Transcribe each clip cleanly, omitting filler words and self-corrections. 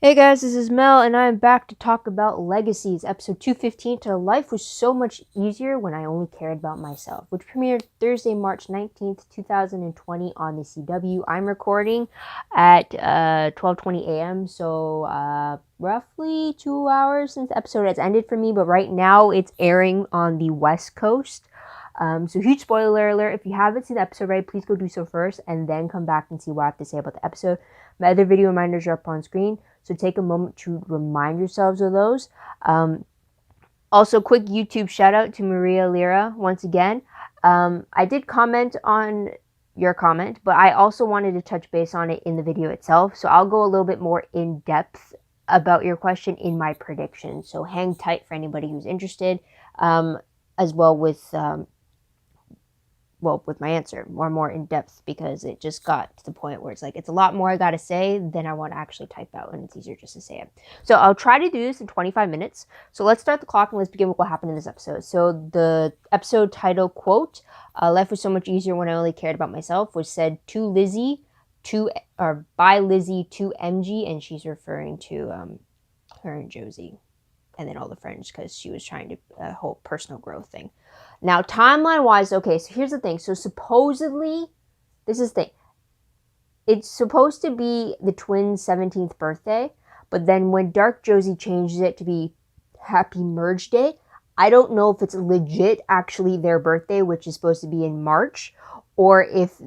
Hey guys, this is Mel, and I'm back to talk about Legacies, episode 215, to Life Was So Much Easier When I Only Cared About Myself, which premiered Thursday, March 19th, 2020 on the CW. I'm recording at 12:20 a.m., so roughly 2 hours since the episode has ended for me, but right now it's airing on the West Coast. So huge spoiler alert. If you haven't seen the episode right, please go do so first and then come back and see what I have to say about the episode. My other video reminders are up on screen, so take a moment to remind yourselves of those. Also, quick YouTube shout out to Maria Lira once again. I did comment on your comment, but I also wanted to touch base on it in the video itself. So I'll go a little bit more in depth about your question in my prediction. So hang tight for anybody who's interested, as well with my answer more in depth, because it just got to the point where it's like it's a lot more I gotta say than I want to actually type out, and it's easier just to say it. So I'll try to do this in 25 minutes. So let's start the clock and let's begin with what happened in this episode. So the episode title quote, "Life was so much easier when I only cared about myself," was said to Lizzie, by Lizzie to MG, and she's referring to her and Josie, and then all the friends, because she was trying to a whole personal growth thing. Now, timeline-wise, okay, so here's the thing. So supposedly, this is the thing. It's supposed to be the twins' 17th birthday, but then when Dark Josie changes it to be Happy Merge Day, I don't know if it's legit actually their birthday, which is supposed to be in March, or if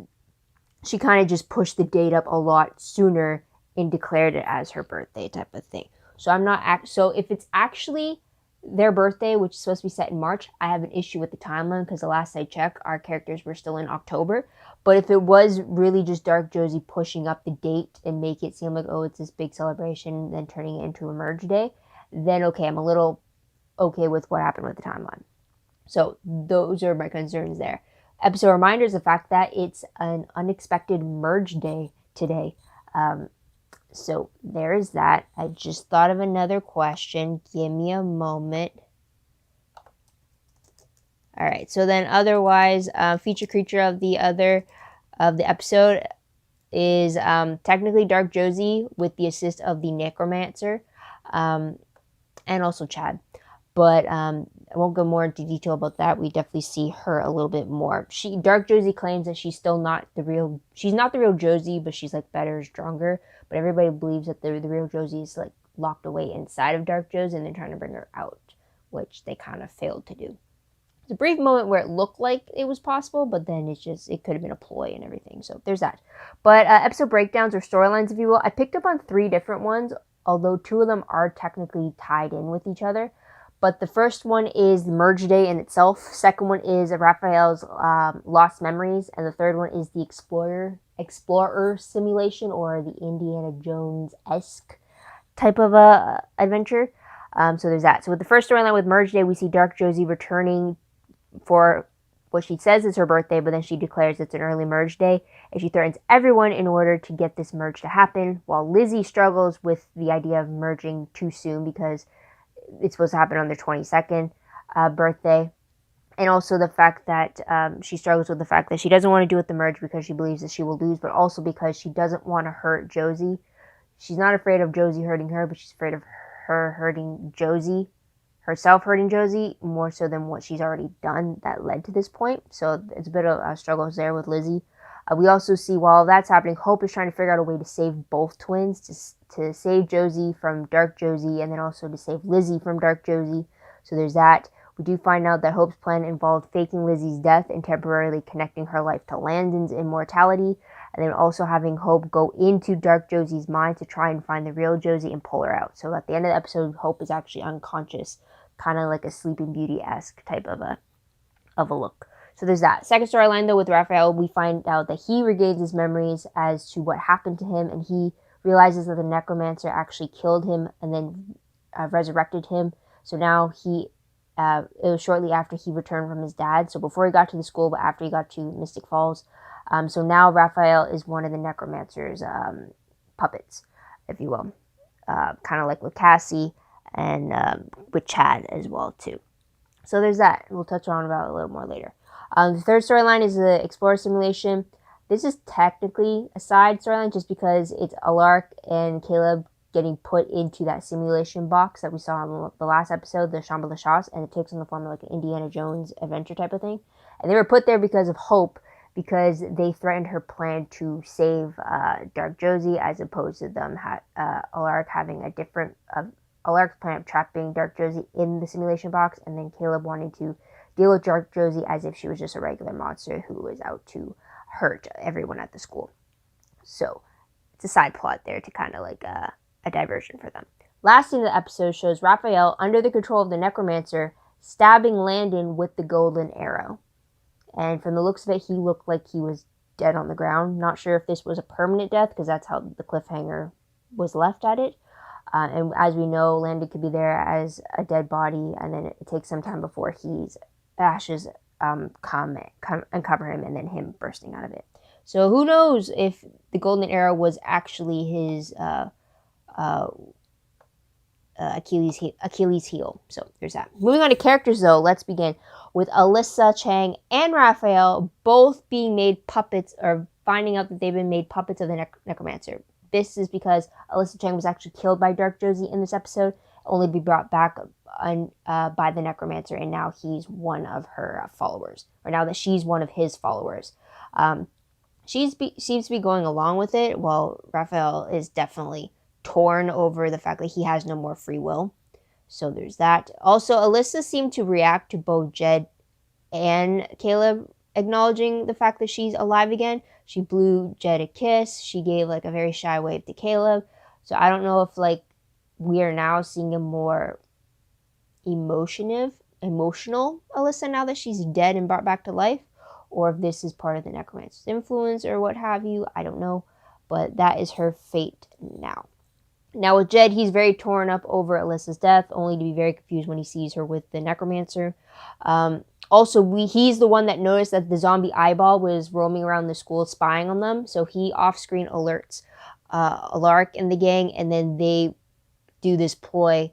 she kind of just pushed the date up a lot sooner and declared it as her birthday type of thing. So I'm not so if it's actually their birthday, which is supposed to be set in March, I have an issue with the timeline, because the last I checked, our characters were still in October. But if it was really just Dark Josie pushing up the date and make it seem like, oh, it's this big celebration, then turning it into a merge day, then okay, I'm a little okay with what happened with the timeline. So those are my concerns there. Episode reminders, the fact that it's an unexpected merge day today. So there is that. I just thought of another question. Give me a moment. All right. So then, otherwise, feature creature of the episode is technically Dark Josie with the assist of the Necromancer, and also Chad. But I won't go more into detail about that. We definitely see her a little bit more. Dark Josie claims that she's still not the real. She's not the real Josie, but she's like better, stronger. But everybody believes that the real Josie is like locked away inside of Dark Josie, and they're trying to bring her out, which they kind of failed to do. It's a brief moment where it looked like it was possible, but then it could have been a ploy and everything. So there's that. But episode breakdowns or storylines, if you will, I picked up on 3 different ones, although 2 of them are technically tied in with each other. But the first one is the merge day in itself. Second one is Raphael's lost memories, and the third one is the explorer simulation, or the Indiana Jones-esque type of adventure. So there's that. So with the first storyline with merge day, we see Dark Josie returning for what she says is her birthday, but then she declares it's an early merge day, and she threatens everyone in order to get this merge to happen, while Lizzie struggles with the idea of merging too soon, because it's supposed to happen on their 22nd birthday. And also the fact that she struggles with the fact that she doesn't want to do with the merge because she believes that she will lose, but also because she doesn't want to hurt Josie. She's not afraid of Josie hurting her, but she's afraid of her hurting Josie, herself hurting Josie, more so than what she's already done that led to this point. So it's a bit of struggles there with Lizzie. We also see, while that's happening, Hope is trying to figure out a way to save both twins, to save Josie from Dark Josie, and then also to save Lizzie from Dark Josie. So there's that. We do find out that Hope's plan involved faking Lizzie's death and temporarily connecting her life to Landon's immortality, and then also having Hope go into Dark Josie's mind to try and find the real Josie and pull her out. So at the end of the episode, Hope is actually unconscious, kind of like a Sleeping Beauty-esque type of a look. So there's that. Second storyline, though, with Raphael, we find out that he regains his memories as to what happened to him, and he realizes that the Necromancer actually killed him and then resurrected him. So now it was shortly after he returned from his dad. So before he got to the school, but after he got to Mystic Falls. So now Raphael is one of the Necromancer's puppets, if you will. Kind of like with Cassie and with Chad as well, too. So there's that. We'll touch on about it a little more later. The third storyline is the Explorer simulation. This is technically a side storyline just because it's Alark and Caleb getting put into that simulation box that we saw in the last episode, the Chambre de Chasse, and it takes on the form of like an Indiana Jones adventure type of thing. And they were put there because of Hope, because they threatened her plan to save Dark Josie, as opposed to them Alaric having a different Alaric's plan of trapping Dark Josie in the simulation box, and then Caleb wanting to deal with Dark Josie as if she was just a regular monster who was out to hurt everyone at the school. So it's a side plot there to kind of like a diversion for them. Last scene of the episode shows Raphael, under the control of the necromancer, stabbing Landon with the golden arrow. And from the looks of it, he looked like he was dead on the ground. Not sure if this was a permanent death, because that's how the cliffhanger was left at it. And as we know, Landon could be there as a dead body, and then it takes some time before his ashes come and cover him, and then him bursting out of it. So who knows if the golden arrow was actually his Achilles heel. So there's that. Moving on to characters, though, let's begin with Alyssa, Chang, and Raphael both being made puppets, or finding out that they've been made puppets of the necromancer. This is because Alyssa Chang was actually killed by Dark Josie in this episode, only be brought back by the necromancer, and now he's one of her followers, or now that she's one of his followers. Seems to be going along with it, while Raphael is definitely torn over the fact that he has no more free will. So there's that. Also, Alyssa seemed to react to both Jed and Caleb acknowledging the fact that she's alive again. She blew Jed a kiss. She gave like a very shy wave to Caleb. So I don't know if like we are now seeing a more emotional Alyssa now that she's dead and brought back to life, or if this is part of the necromancer's influence or what have you. I don't know, but that is her fate now. Now with Jed, he's very torn up over Alyssa's death, only to be very confused when he sees her with the necromancer. Also, he's the one that noticed that the zombie eyeball was roaming around the school spying on them, so he off-screen alerts Alaric and the gang, and then they do this ploy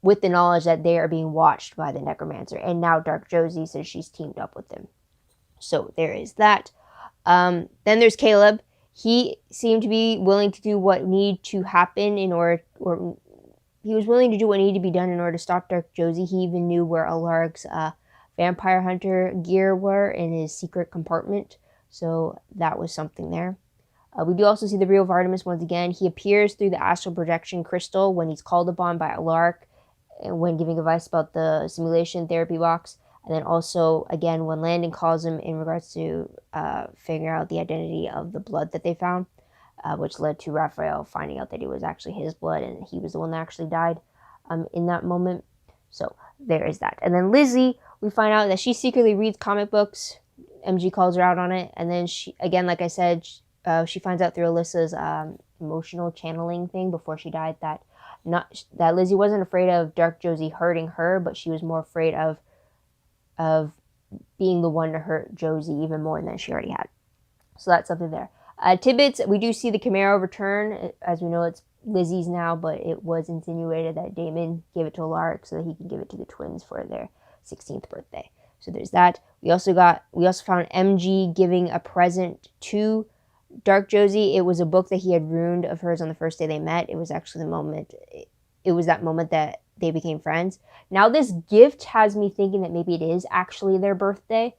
with the knowledge that they are being watched by the necromancer, and now Dark Josie says she's teamed up with them. So there is that. Then there's Caleb. He seemed to be willing to do what needed to happen he was willing to do what needed to be done in order to stop Dark Josie. He even knew where Alaric's vampire hunter gear were in his secret compartment, so that was something there. We do also see the real Artemis once again. He appears through the astral projection crystal when he's called upon by Alaric when giving advice about the simulation therapy box. And then also, again, when Landon calls him in regards to figuring out the identity of the blood that they found, which led to Raphael finding out that it was actually his blood and he was the one that actually died in that moment. So there is that. And then Lizzie, we find out that she secretly reads comic books. MG calls her out on it. And then she, again, like I said, she finds out through Alyssa's emotional channeling thing before she died that Lizzie wasn't afraid of Dark Josie hurting her, but she was more afraid of being the one to hurt Josie even more than she already had. So that's something there. Tidbits, we do see the Camaro return. As we know, it's Lizzie's now, but it was insinuated that Damon gave it to Alaric so that he could give it to the twins for their 16th birthday. So there's that. We also found MG giving a present to Dark Josie. It was a book that he had ruined of hers on the first day they met. It was actually that moment that they became friends. Now this gift has me thinking that maybe it is actually their birthday.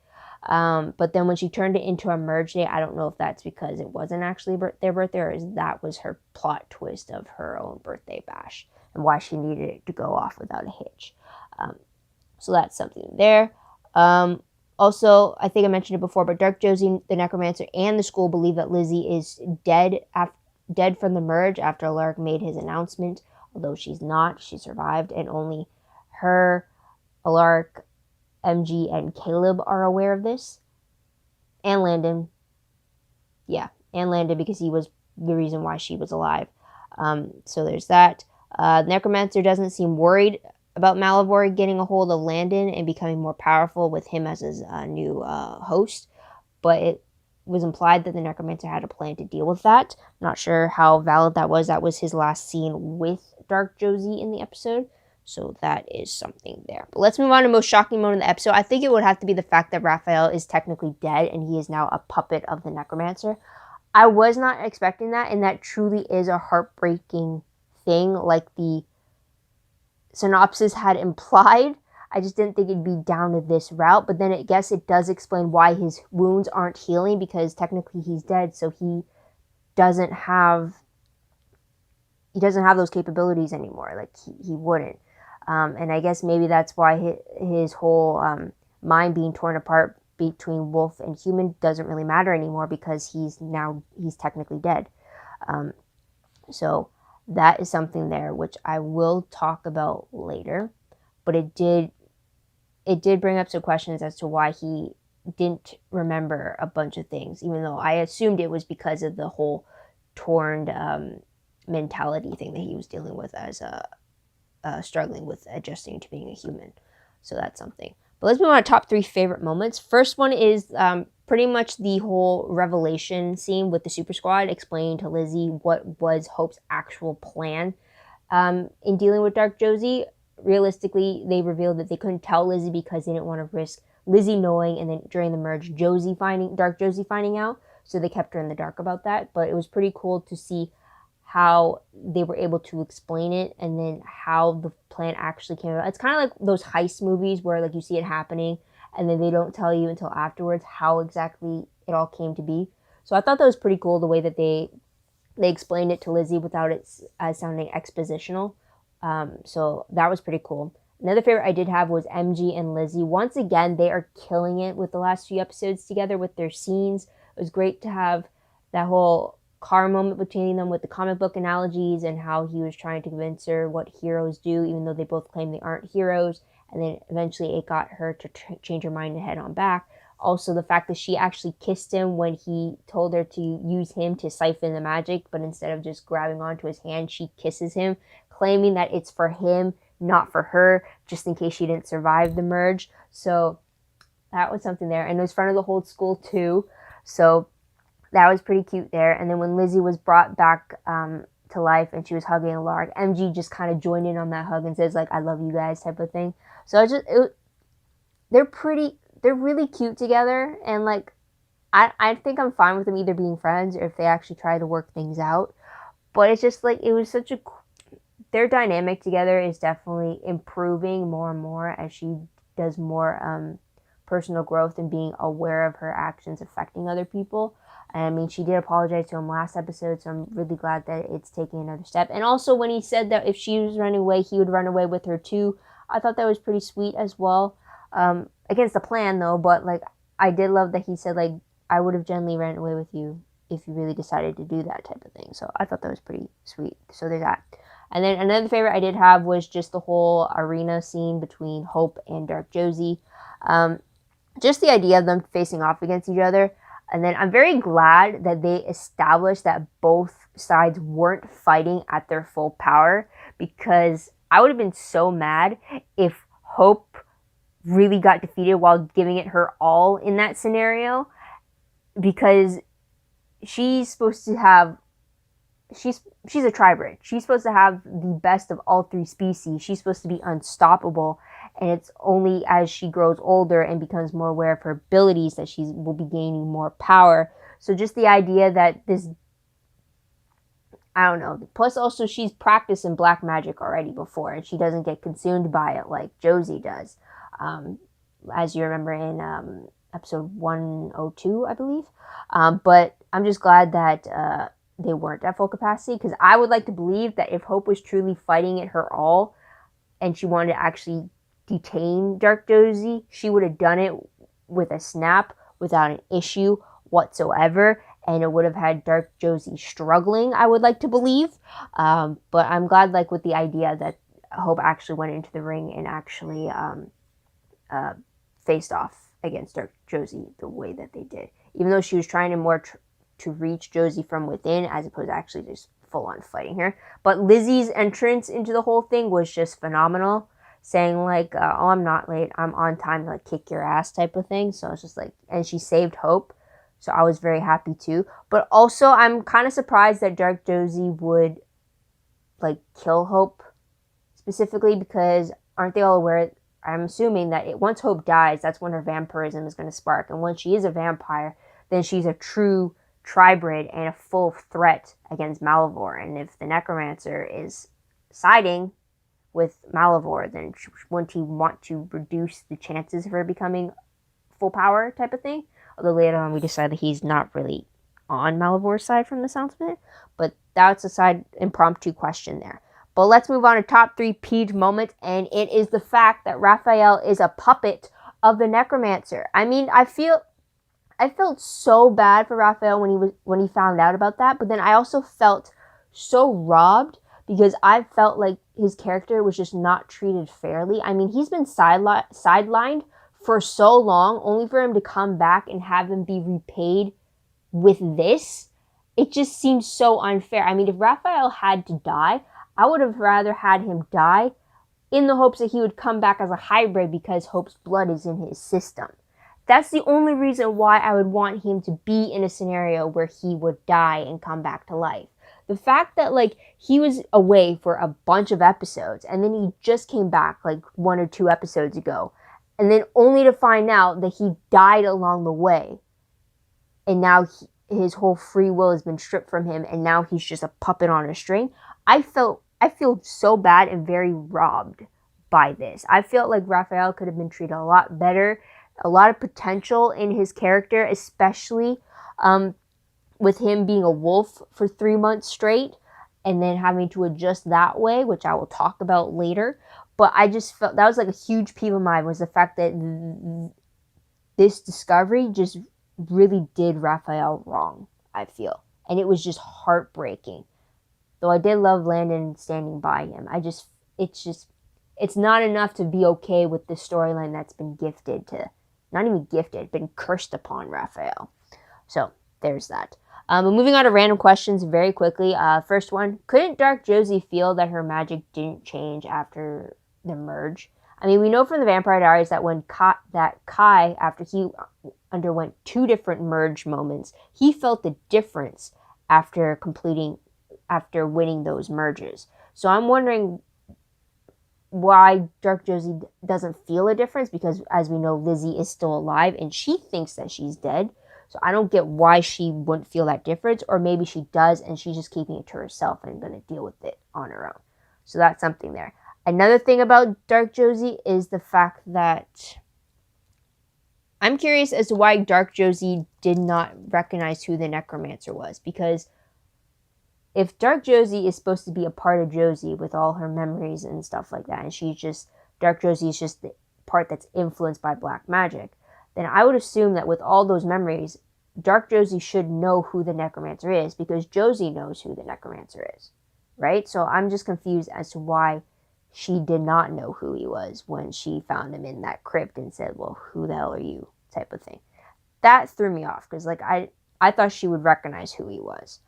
But then when she turned it into a merge day, I don't know if that's because it wasn't actually their birthday, or that was her plot twist of her own birthday bash and why she needed it to go off without a hitch. So that's something there. Also, I think I mentioned it before, but Dark Josie, the necromancer, and the school believe that Lizzie is dead from the merge after Alaric made his announcement. Although she's not, she survived, and only her, Alaric, MG, and Caleb are aware of this. And Landon. Yeah, and Landon, because he was the reason why she was alive. So there's that. Necromancer doesn't seem worried about Malivore getting a hold of Landon and becoming more powerful with him as his new host. But it was implied that the Necromancer had a plan to deal with that. Not sure how valid that was. That was his last scene with Dark Josie in the episode. So that is something there. But let's move on to the most shocking moment of the episode. I think it would have to be the fact that Raphael is technically dead and he is now a puppet of the Necromancer. I was not expecting that, and that truly is a heartbreaking thing, like the synopsis had implied. I just didn't think it'd be down to this route, but then I guess it does explain why his wounds aren't healing, because technically he's dead, so doesn't have he doesn't have those capabilities anymore. Like he wouldn't. And I guess maybe that's why his whole mind being torn apart between wolf and human doesn't really matter anymore, because he's technically dead. So that is something there which I will talk about later. But it did bring up some questions as to why he didn't remember a bunch of things, even though I assumed it was because of the whole torn mentality thing that he was dealing with as struggling with adjusting to being a human. So that's something. But let's move on to top 3 favorite moments. First one is pretty much the whole revelation scene with the Super Squad explaining to Lizzie what was Hope's actual plan in dealing with Dark Josie. Realistically, they revealed that they couldn't tell Lizzie because they didn't want to risk Lizzie knowing, and then during the merge, Dark Josie finding out. So they kept her in the dark about that. But it was pretty cool to see how they were able to explain it, and then how the plan actually came about. It's kind of like those heist movies where like you see it happening and then they don't tell you until afterwards how exactly it all came to be. So I thought that was pretty cool, the way that they explained it to Lizzie without it sounding expositional. So that was pretty cool. Another favorite I did have was MG and Lizzie. Once again, they are killing it with the last few episodes together with their scenes. It was great to have that whole car moment between them with the comic book analogies, and how he was trying to convince her what heroes do, even though they both claim they aren't heroes. And then eventually it got her to change her mind and head on back. Also, the fact that she actually kissed him when he told her to use him to siphon the magic, but instead of just grabbing onto his hand, she kisses him, claiming that it's for him, not for her, just in case she didn't survive the merge. So that was something there. And it was in front of the whole school too. So that was pretty cute there. And then when Lizzie was brought back to life and she was hugging Lark, MG just kind of joined in on that hug and says like, "I love you guys" type of thing. So they're really cute together. And like, I think I'm fine with them either being friends or if they actually try to work things out. But it's just like, it was such a, their dynamic together is definitely improving more and more as she does more personal growth and being aware of her actions affecting other people. And I mean, she did apologize to him last episode, so I'm really glad that it's taking another step. And also when he said that if she was running away, he would run away with her too, I thought that was pretty sweet as well. Against the plan though, but like, I did love that he said like, "I would have gently ran away with you if you really decided to do that," type of thing. So I thought that was pretty sweet. So there's that. And then another favorite I did have was just the whole arena scene between Hope and Dark Josie. Just the idea of them facing off against each other. And then I'm very glad that they established that both sides weren't fighting at their full power, because I would have been so mad if Hope really got defeated while giving it her all in that scenario, because she's supposed to have she's a tribrid. She's supposed to have the best of all 3 species. She's supposed to be unstoppable, and it's only as she grows older and becomes more aware of her abilities that she will be gaining more power. So just the idea that this, I don't know. Plus also she's practicing black magic already before, and she doesn't get consumed by it like Josie does. As you remember in episode 102, I believe. But I'm just glad that they weren't at full capacity, because I would like to believe that if Hope was truly fighting it her all and she wanted to actually detain Dark Josie, she would have done it with a snap without an issue whatsoever, and it would have had Dark Josie struggling, I would like to believe. But I'm glad, like, with the idea that Hope actually went into the ring and actually faced off against Dark Josie the way that they did, even though she was trying to reach Josie from within, as opposed to actually just full-on fighting her. But Lizzie's entrance into the whole thing was just phenomenal, saying like, "Oh, I'm not late, I'm on time to like kick your ass" type of thing. So it's just like, and she saved Hope, so I was very happy too. But also, I'm kind of surprised that Dark Josie would like kill Hope specifically, because aren't they all aware? I'm assuming that once Hope dies, that's when her vampirism is going to spark, and once she is a vampire, then she's a true tribrid and a full threat against Malivore. And if the Necromancer is siding with Malivore, then wouldn't he want to reduce the chances of her becoming full power type of thing? Although later on we decide that he's not really on Malivore's side from the sounds of it. But that's a side impromptu question there. But let's move on to top 3 peeved moments, and it is the fact that Raphael is a puppet of the Necromancer. I mean, I felt so bad for Raphael when he found out about that, but then I also felt so robbed because I felt like his character was just not treated fairly. I mean, he's been sidelined for so long, only for him to come back and have him be repaid with this. It just seems so unfair. I mean, if Raphael had to die, I would have rather had him die in the hopes that he would come back as a hybrid because Hope's blood is in his system. That's the only reason why I would want him to be in a scenario where he would die and come back to life. The fact that, like, he was away for a bunch of episodes and then he just came back, like, 1 or 2 episodes ago, and then only to find out that he died along the way, and now his whole free will has been stripped from him, and now he's just a puppet on a string. I feel so bad and very robbed by this. I felt like Raphael could have been treated a lot better, a lot of potential in his character, especially with him being a wolf for 3 months straight and then having to adjust that way, which I will talk about later. But I just felt that was like a huge peeve of mine, was the fact that this discovery just really did Raphael wrong, I feel. And it was just heartbreaking. Though I did love Landon standing by him. It's not enough to be okay with the storyline that's been gifted to, not even gifted, been cursed upon Raphael. So, there's that. Moving on to random questions very quickly. First one, couldn't Dark Josie feel that her magic didn't change after the merge? I mean, we know from the Vampire Diaries that when Kai, after he underwent 2 different merge moments, he felt the difference after winning those merges. So I'm wondering why Dark Josie doesn't feel a difference, because as we know, Lizzie is still alive and she thinks that she's dead. So I don't get why she wouldn't feel that difference, or maybe she does and she's just keeping it to herself and going to deal with it on her own. So that's something there. Another thing about Dark Josie is the fact that I'm curious as to why Dark Josie did not recognize who the Necromancer was, because if Dark Josie is supposed to be a part of Josie with all her memories and stuff like that, and Dark Josie is just the part that's influenced by black magic, then I would assume that with all those memories, Dark Josie should know who the Necromancer is, because Josie knows who the Necromancer is, right? So I'm just confused as to why she did not know who he was when she found him in that crypt and said, well, who the hell are you, type of thing. That threw me off, because like I thought she would recognize who he was.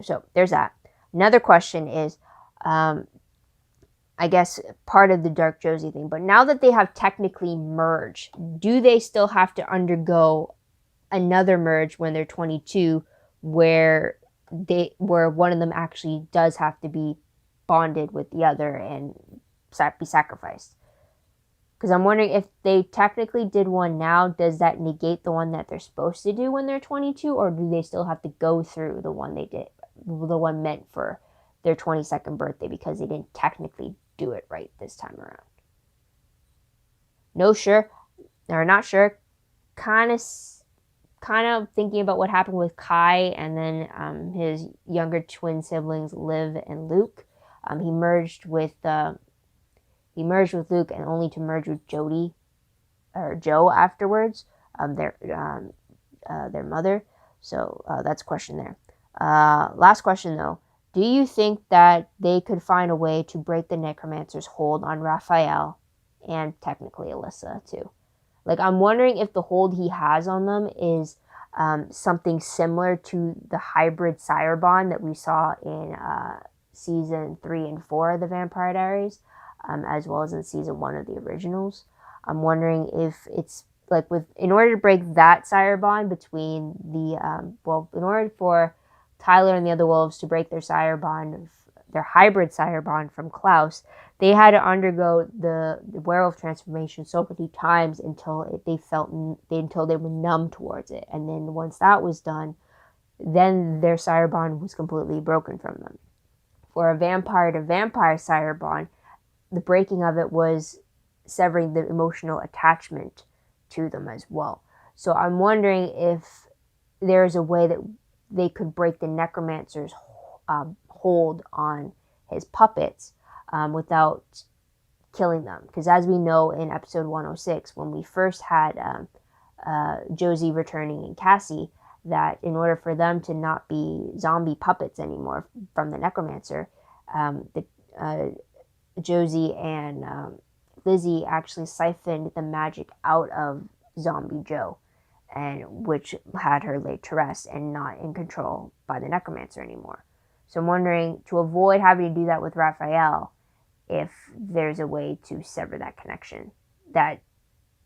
So there's that. Another question is, I guess part of the Dark Josie thing, but now that they have technically merged, do they still have to undergo another merge when they're 22, where one of them actually does have to be bonded with the other and be sacrificed? Because I'm wondering if they technically did one now, does that negate the one that they're supposed to do when they're 22, or do they still have to go through the one they did, the one meant for their 22nd birthday, because they didn't technically do it right this time around? Not sure. Kind of thinking about what happened with Kai and then his younger twin siblings Liv and Luke. He merged with Luke, and only to merge with Joe afterwards. Their mother. So that's a question there. Last question though. Do you think that they could find a way to break the Necromancer's hold on Raphael and technically Alyssa too? Like, I'm wondering if the hold he has on them is something similar to the hybrid sire bond that we saw in season 3 and 4 of the Vampire Diaries, as well as in season 1 of the originals. I'm wondering if it's like in order to break that sire bond between in order for Tyler and the other wolves to break their hybrid sire bond from Klaus, they had to undergo the werewolf transformation so many times until they were numb towards it. And then once that was done, then their sire bond was completely broken from them. For a vampire to vampire sire bond, the breaking of it was severing the emotional attachment to them as well. So I'm wondering if there's a way that they could break the necromancer's hold on his puppets without killing them. Because as we know in episode 106, when we first had Josie returning and Cassie, that in order for them to not be zombie puppets anymore from the necromancer, Josie and Lizzie actually siphoned the magic out of Zombie Joe, and which had her laid to rest and not in control by the necromancer anymore. So I'm wondering, to avoid having to do that with Raphael, if there's a way to sever that connection that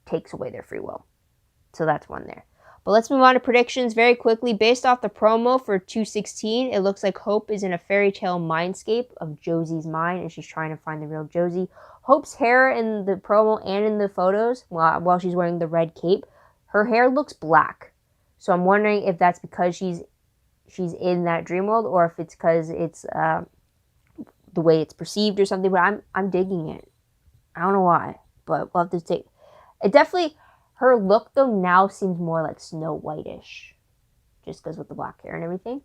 takes away their free will. So that's one there. But let's move on to predictions very quickly. Based off the promo for 216, it looks like Hope is in a fairy tale mindscape of Josie's mind, and she's trying to find the real Josie. Hope's hair in the promo and in the photos, while she's wearing the red cape, her hair looks black. So I'm wondering if that's because she's in that dream world, or if it's because it's the way it's perceived or something. But I'm digging it. I don't know why, but we'll have to take it. Definitely. Her look, though, now seems more like Snow White-ish, just because with the black hair and everything.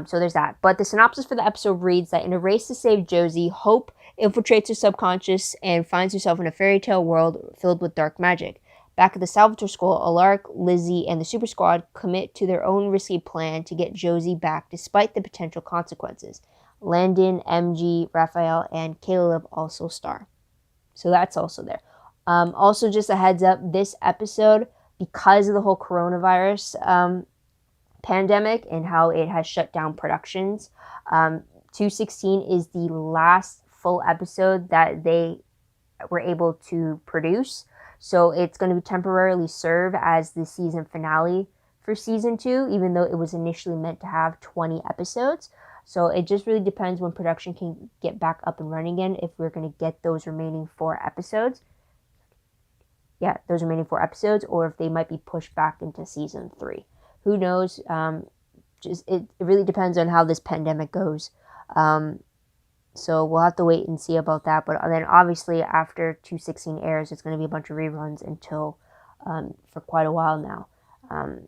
So there's that. But the synopsis for the episode reads that in a race to save Josie, Hope infiltrates her subconscious and finds herself in a fairy tale world filled with dark magic. Back at the Salvatore School, Alaric, Lizzie, and the Super Squad commit to their own risky plan to get Josie back despite the potential consequences. Landon, MG, Raphael, and Caleb also star. So that's also there. Also, just a heads up, this episode, because of the whole coronavirus pandemic and how it has shut down productions, 216 is the last full episode that they were able to produce. So it's going to temporarily serve as the season finale for season 2, even though it was initially meant to have 20 episodes. So it just really depends when production can get back up and running again, if we're going to get those remaining 4 episodes. Yeah, those remaining 4 episodes, or if they might be pushed back into season 3. Who knows? It really depends on how this pandemic goes. So we'll have to wait and see about that. But then obviously after 216 airs, it's going to be a bunch of reruns until for quite a while now.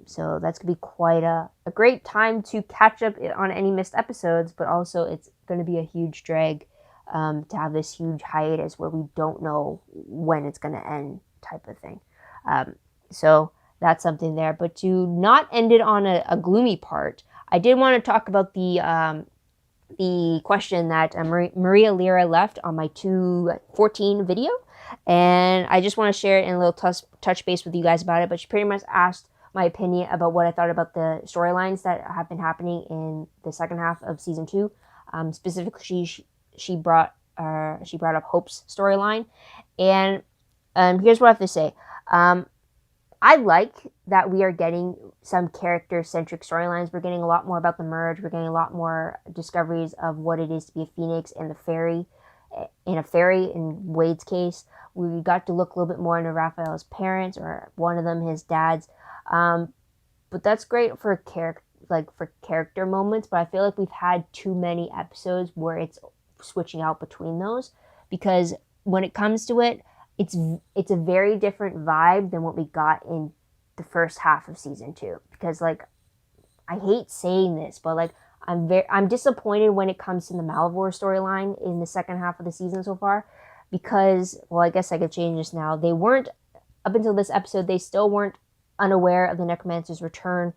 So that's going to be quite a great time to catch up on any missed episodes, but also it's going to be a huge drag to have this huge hiatus where we don't know when it's going to end, type of thing. So that's something there. But to not end it on a gloomy part, I did want to talk about the question that Maria Lira left on my 214 video, and I just want to share it in a little touch base with you guys about it. But she pretty much asked my opinion about what I thought about the storylines that have been happening in the second half of season 2. Specifically, she brought up Hope's storyline, and here's what I have to say. I like that we are getting some character-centric storylines. We're getting a lot more about the merge. We're getting a lot more discoveries of what it is to be a phoenix and the fairy. In Wade's case, we got to look a little bit more into Raphael's parents, or one of them, his dad's. But that's great for character moments. But I feel like we've had too many episodes where it's switching out between those, because when it comes to it, it's a very different vibe than what we got in the first half of season 2. Because I hate saying this, but I'm disappointed when it comes to the Malivore storyline in the second half of the season so far, because, well, I guess I could change this now. They weren't, up until this episode, they still weren't unaware of the necromancer's return.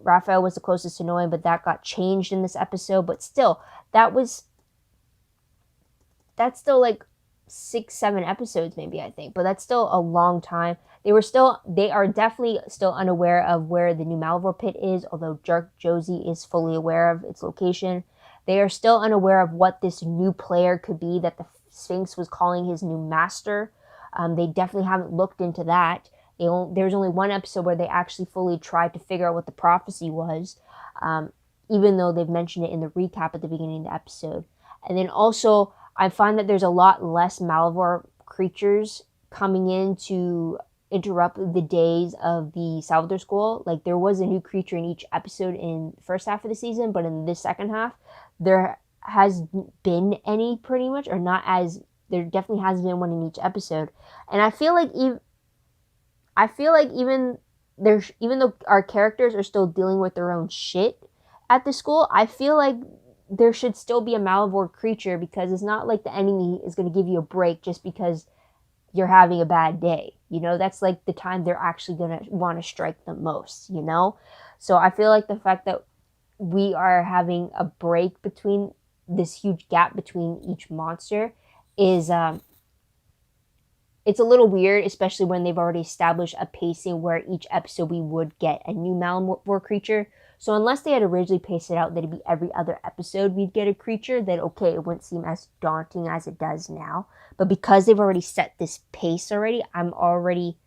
Raphael was the closest to knowing, but that got changed in this episode. But still, that's still 6-7 episodes maybe, I think, but that's still a long time. They are definitely still unaware of where the new Malivore pit is, although Josie is fully aware of its location. They are still unaware of what this new player could be that the Sphinx was calling his new master. They definitely haven't looked into that. There's only one episode where they actually fully tried to figure out what the prophecy was, even though they've mentioned it in the recap at the beginning of the episode. And then also, I find that there's a lot less Malivore creatures coming into interrupt the days of the Salvador school. Like, there was a new creature in each episode in the first half of the season, but in this second half, there has been any, pretty much, or not as, there definitely has been one in each episode. And I feel like even though our characters are still dealing with their own shit at the school, I feel like there should still be a Malivore creature, because it's not like the enemy is going to give you a break just because you're having a bad day. You know, that's like the time they're actually going to want to strike the most, you know? So I feel like the fact that we are having a break between this huge gap between each monster is it's a little weird, especially when they've already established a pacing where each episode we would get a new Malivore creature. So unless they had originally paced it out that it'd be every other episode we'd get a creature, then okay, it wouldn't seem as daunting as it does now. But because they've already set this pace already, I'm already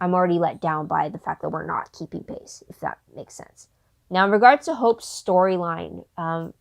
let down by the fact that we're not keeping pace, if that makes sense. Now, in regards to Hope's storyline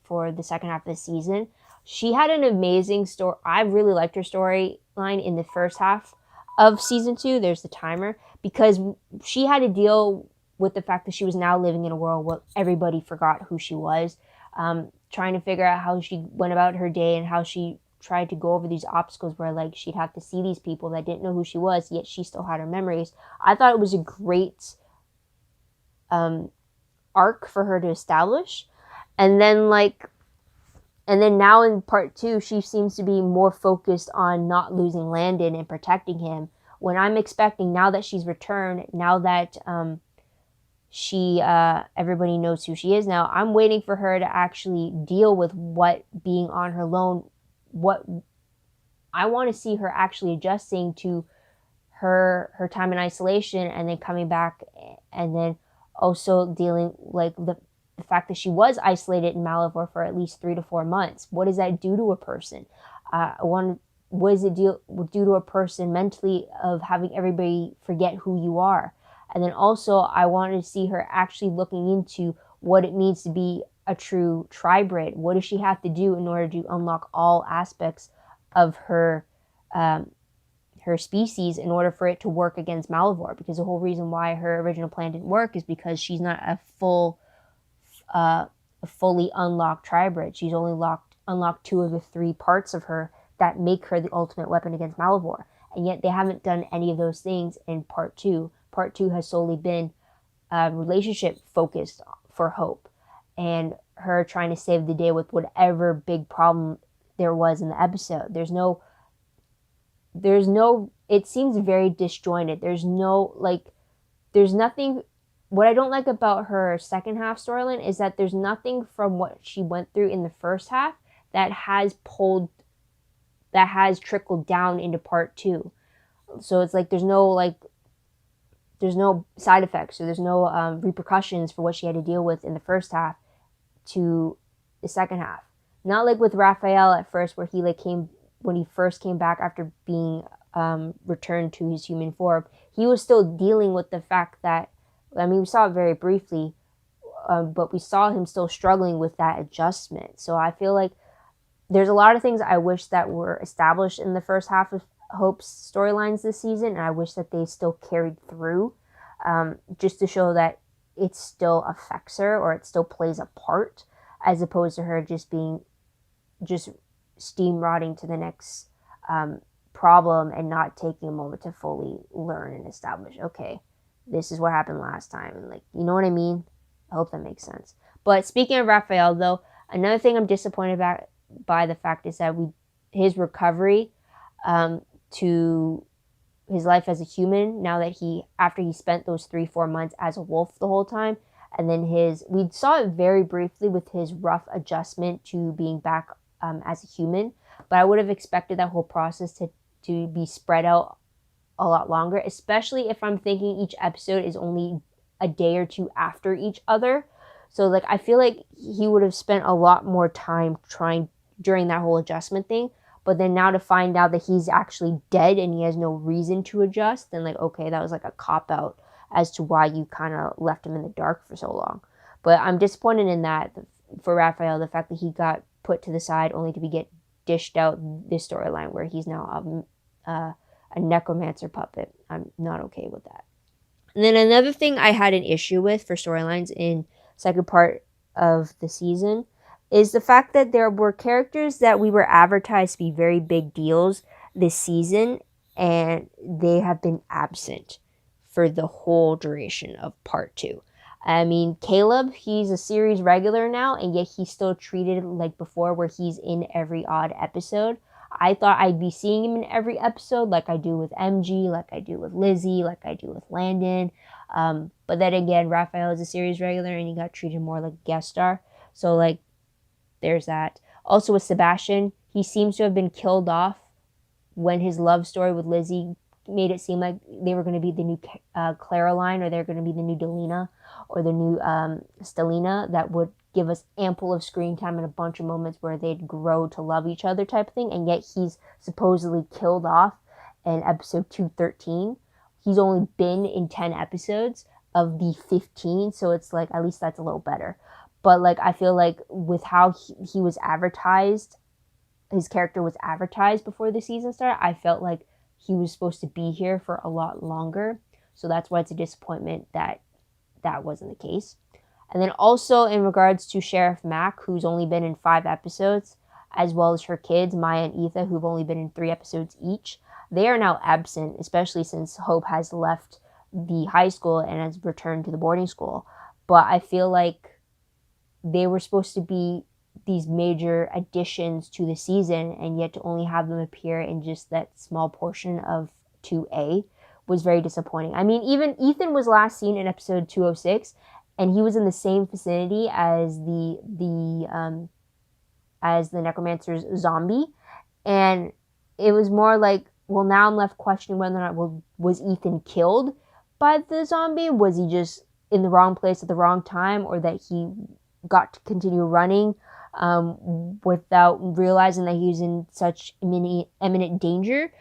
for the second half of the season, she had an amazing story. I really liked her storyline in the first half of season 2. There's the timer, because she had to deal with the fact that she was now living in a world where everybody forgot who she was, trying to figure out how she went about her day and how she tried to go over these obstacles where, like, she'd have to see these people that didn't know who she was, yet she still had her memories. I thought it was a great arc for her to establish. And then now in part 2, she seems to be more focused on not losing Landon and protecting him, when I'm expecting, now that she's returned, now that everybody knows who she is now, I'm waiting for her to actually deal with what being on her own, what I want to see her actually adjusting to her time in isolation, and then coming back, and then also dealing, like, the fact that she was isolated in Malivore for at least 3 to 4 months. What does that do to a person? What does it do to a person mentally, of having everybody forget who you are? And then also, I wanted to see her actually looking into what it means to be a true tribrid. What does she have to do in order to unlock all aspects of her species in order for it to work against Malivore? Because the whole reason why her original plan didn't work is because she's not a fully unlocked tribrid. She's only unlocked 2 of the 3 parts of her that make her the ultimate weapon against Malivore. And yet they haven't done any of those things in part 2. Part 2 has solely been relationship focused for Hope, and her trying to save the day with whatever big problem there was in the episode. There's no, it seems very disjointed. There's nothing. What I don't like about her second half storyline is that there's nothing from what she went through in the first half that has trickled down into part 2. So it's like there's no side effects, or there's no repercussions for what she had to deal with in the first half to the second half. Not like with Raphael at first, where when he first came back after being returned to his human form, he was still dealing with the fact that, I mean, we saw it very briefly, but we saw him still struggling with that adjustment. So I feel like there's a lot of things I wish that were established in the first half of Hope's storylines this season, and I wish that they still carried through, just to show that it still affects her, or it still plays a part, as opposed to her just steam rotting to the next problem and not taking a moment to fully learn and establish, okay, this is what happened last time, and, like, you know what I mean? I hope that makes sense. But speaking of Raphael, though, another thing I'm disappointed by the fact is that his recovery to his life as a human, now that after he spent those 3-4 months as a wolf the whole time, and then we saw it very briefly with his rough adjustment to being back as a human, but I would have expected that whole process to be spread out a lot longer, especially if I'm thinking each episode is only a day or 2 after each other. So, like, I feel like he would have spent a lot more time trying during that whole adjustment thing. But then now to find out that he's actually dead and he has no reason to adjust, then, like, okay, that was like a cop-out as to why you kind of left him in the dark for so long. But I'm disappointed in that for Raphael, the fact that he got put to the side only to get dished out this storyline where he's now a a necromancer puppet. I'm not okay with that. And then another thing I had an issue with for storylines in second part of the season is the fact that there were characters that we were advertised to be very big deals this season, and they have been absent for the whole duration of part 2. I mean, Caleb, he's a series regular now, and yet he's still treated like before, where he's in every odd episode. I thought I'd be seeing him in every episode, like I do with MG, like I do with Lizzie, like I do with Landon. But then again, Raphael is a series regular, and he got treated more like a guest star. So, like, there's that. Also with Sebastian, he seems to have been killed off when his love story with Lizzie made it seem like they were going to be the new Caroline, or they're going to be the new Delina, or the new Stelina, that would give us ample of screen time and a bunch of moments where they'd grow to love each other type of thing. And yet he's supposedly killed off in episode 213. He's only been in 10 episodes of the 15, so it's like, at least that's a little better. But like, I feel like with how he was advertised, his character was advertised before the season started, I felt like he was supposed to be here for a lot longer. So that's why it's a disappointment that that wasn't the case. And then also in regards to Sheriff Mac, who's only been in 5 episodes, as well as her kids, Maya and Etha, who've only been in 3 episodes each, they are now absent, especially since Hope has left the high school and has returned to the boarding school. But I feel like they were supposed to be these major additions to the season, and yet to only have them appear in just that small portion of 2A was very disappointing. I mean, even Ethan was last seen in episode 206, and he was in the same vicinity as the necromancer's zombie, and it was more like, well, now I'm left questioning whether or not, well, was Ethan killed by the zombie? Was he just in the wrong place at the wrong time, or that he got to continue running without realizing that he was in such imminent danger?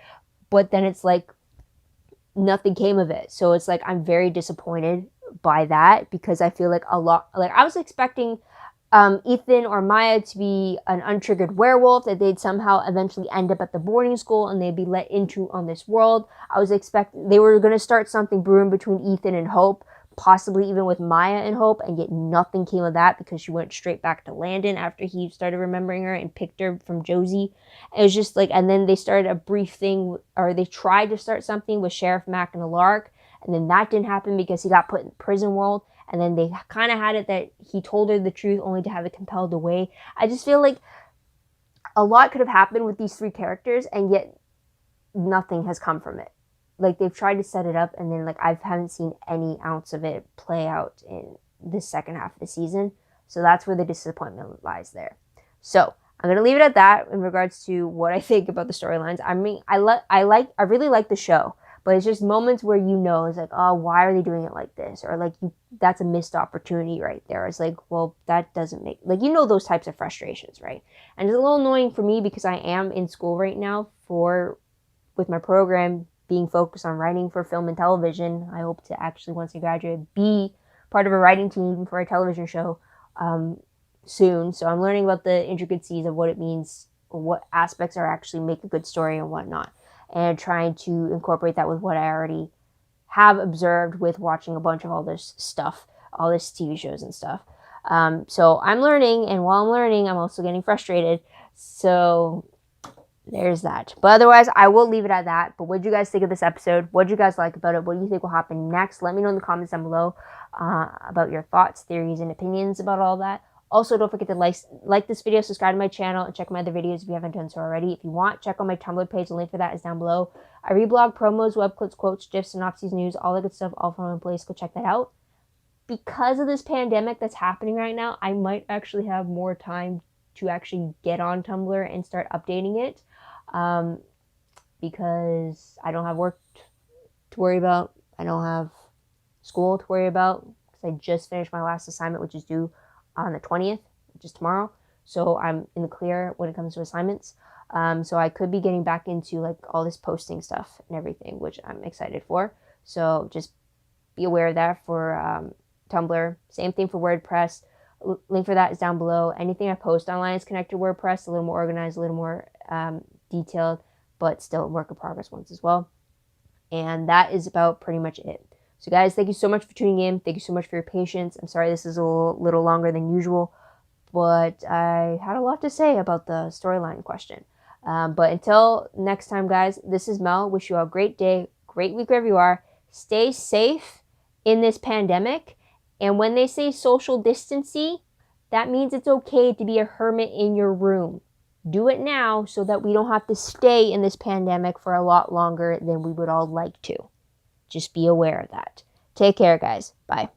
But then it's like nothing came of it. So it's like, I'm very disappointed by that, because I feel like a lot, like I was expecting Ethan or Maya to be an untriggered werewolf, that they'd somehow eventually end up at the boarding school and they'd be let into on this world. I was expecting they were going to start something brewing between Ethan and Hope, possibly even with Maya and Hope, and yet nothing came of that, because she went straight back to Landon after he started remembering her and picked her from Josie. It was just like, and then they started a brief thing, or they tried to start something with Sheriff Mac and Alark, and then that didn't happen because he got put in prison world. And then they kind of had it that he told her the truth only to have it compelled away. I just feel like a lot could have happened with these 3 characters, and yet nothing has come from it. Like, they've tried to set it up, and then like I haven't seen any ounce of it play out in the second half of the season. So that's where the disappointment lies there. So I'm gonna leave it at that in regards to what I think about the storylines. I mean, I really like the show, but it's just moments where it's like, oh, why are they doing it like this? Or like, that's a missed opportunity right there. It's like, well, that doesn't make, like, those types of frustrations, right? And it's a little annoying for me because I am in school right now with my program being focused on writing for film and television. I hope to actually, once I graduate, be part of a writing team for a television show soon. So I'm learning about the intricacies of what it means, or what aspects are actually make a good story and whatnot, and trying to incorporate that with what I already have observed with watching a bunch of all this stuff, all this TV shows and stuff. So I'm learning, and while I'm learning, I'm also getting frustrated. So there's that. But otherwise, I will leave it at that. But what did you guys think of this episode? What did you guys like about it? What do you think will happen next? Let me know in the comments down below about your thoughts, theories, and opinions about all that. Also, don't forget to like this video, subscribe to my channel, and check my other videos if you haven't done so already. If you want, check out my Tumblr page. The link for that is down below. I reblog promos, web clips, quotes, gifs, synopses, news, all that good stuff, all from one place. Go check that out. Because of this pandemic that's happening right now, I might actually have more time to actually get on Tumblr and start updating it. Because I don't have work to worry about. I don't have school to worry about, because I just finished my last assignment, which is due on the 20th, which is tomorrow. So I'm in the clear when it comes to assignments. So I could be getting back into like all this posting stuff and everything, which I'm excited for. So just be aware of that for Tumblr. Same thing for WordPress. Link for that is down below. Anything I post online is connected to WordPress, a little more organized, a little more detailed, but still work in progress ones as well. And that is about pretty much it. So guys, thank you so much for tuning in. Thank you so much for your patience. I'm sorry this is a little longer than usual, but I had a lot to say about the storyline question. But until next time, guys, this is Mel. Wish you all a great day, great week wherever you are. Stay safe in this pandemic. And when they say social distancing, that means it's okay to be a hermit in your room. Do it now so that we don't have to stay in this pandemic for a lot longer than we would all like to. Just be aware of that. Take care, guys. Bye.